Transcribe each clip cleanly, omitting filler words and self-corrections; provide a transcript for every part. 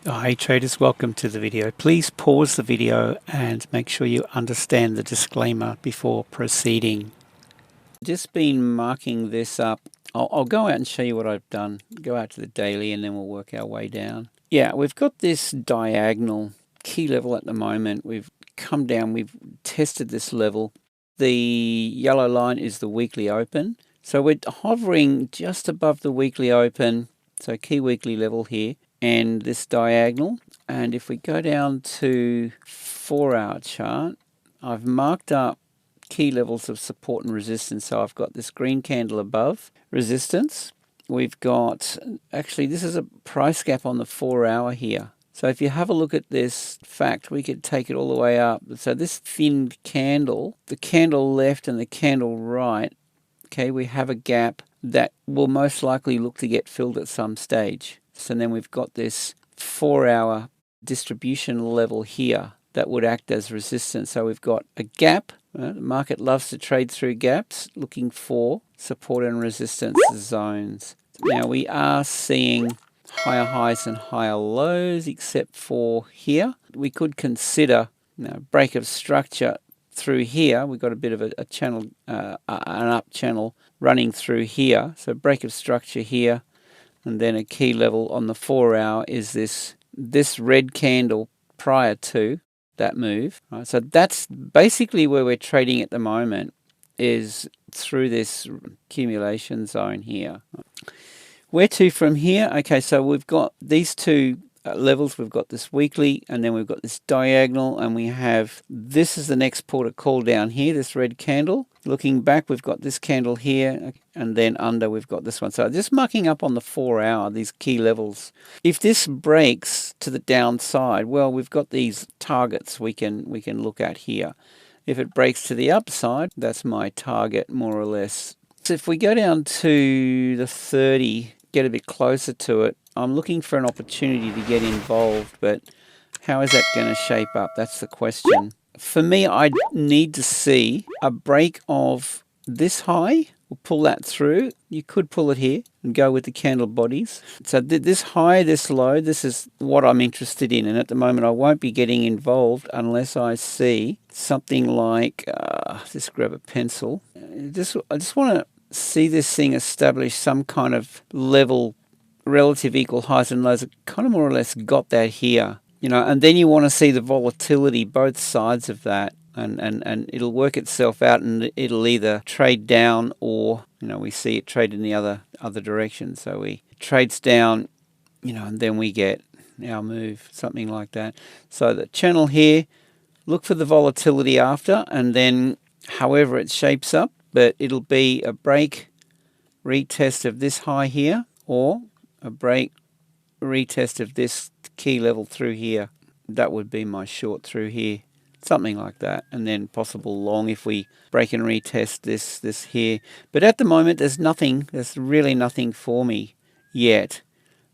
Hi traders, welcome to the video. Please pause the video and make sure you understand the disclaimer before proceeding. Just been marking this up. I'll go out and show you what I've done. Go out to the daily and then we'll work our way down. Yeah, we've got this diagonal key level at the moment. We've come down, we've tested this level. The yellow line is the weekly open. So we're hovering just above the weekly open. So key weekly level here. And this diagonal, and if we go down to 4-hour chart, I've marked up key levels of support and resistance. So I've got this green candle above resistance. We've got, actually this is a price gap on the 4-hour here. So if you have a look at this fact, we could take it all the way up. So this thin candle, the candle left and the candle right, okay, we have a gap that will most likely look to get filled at some stage. So then we've got this 4-hour distribution level here that would act as resistance. So we've got a gap. The market loves to trade through gaps, looking for support and resistance zones. Now we are seeing higher highs and higher lows, except for here. We could consider break of structure through here. We've got a bit of a channel, an up channel running through here. So break of structure here. And then a key level on the 4-hour is this red candle prior to that move. Right? So that's basically where we're trading at the moment, is through this accumulation zone here. Where to from here? Okay, so we've got these two levels. We've got this weekly, and then we've got this diagonal, and we have, this is the next port of call down here, this red candle. Looking back, we've got this candle here, and then under we've got this one. So just marking up on the 4-hour, these key levels. If this breaks to the downside, well, we've got these targets we can look at here. If it breaks to the upside, that's my target more or less. So if we go down to the 30, get a bit closer to it, I'm looking for an opportunity to get involved, but how is that going to shape up? That's the question. For me, I need to see a break of this high. We'll pull that through. You could pull it here and go with the candle bodies. So this high, this low, this is what I'm interested in. And at the moment, I won't be getting involved unless I see something like, just grab a pencil. I just want to see this thing establish some kind of level, relative equal highs and lows. It kind of more or less got that here, and then you want to see the volatility, both sides of that, and it'll work itself out, and it'll either trade down or, we see it trade in the other direction. So we trades down, and then we get our move, something like that. So the channel here, look for the volatility after, and then however it shapes up, but it'll be a break retest of this high here, or a break retest of this key level through here. That would be my short through here, something like that, and then possible long if we break and retest this here. But at the moment, there's really nothing for me yet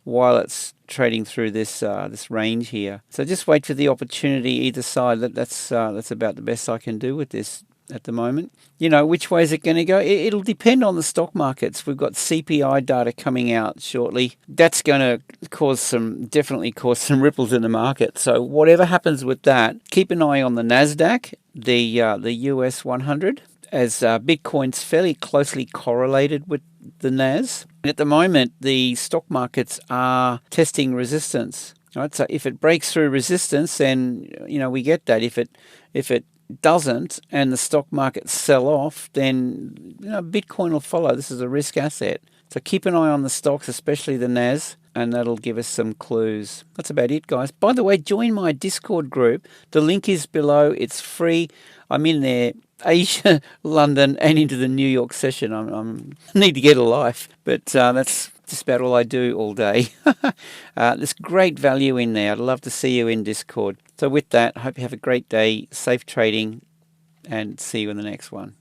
while it's trading through this range here. So just wait for the opportunity either side. That's about the best I can do with this at the moment. Which way is it going to go? It'll depend on the stock markets. We've got CPI data coming out shortly. That's going to definitely cause some ripples in the market. So whatever happens with that, keep an eye on the NASDAQ, the US 100, as Bitcoin's fairly closely correlated with the NAS. At the moment, the stock markets are testing resistance. Right? So if it breaks through resistance, then we get that. If it doesn't and the stock markets sell off, then Bitcoin will follow. This is a risk asset. So keep an eye on the stocks, especially the NAS, and that'll give us some clues. That's about it, guys. By the way, join my Discord group. The link is below. It's free. I'm in there, Asia, London, and into the New York session. I need to get a life, but that's just about all I do all day. There's great value in there. I'd love to see you in Discord. So with that, I hope you have a great day, safe trading, and see you in the next one.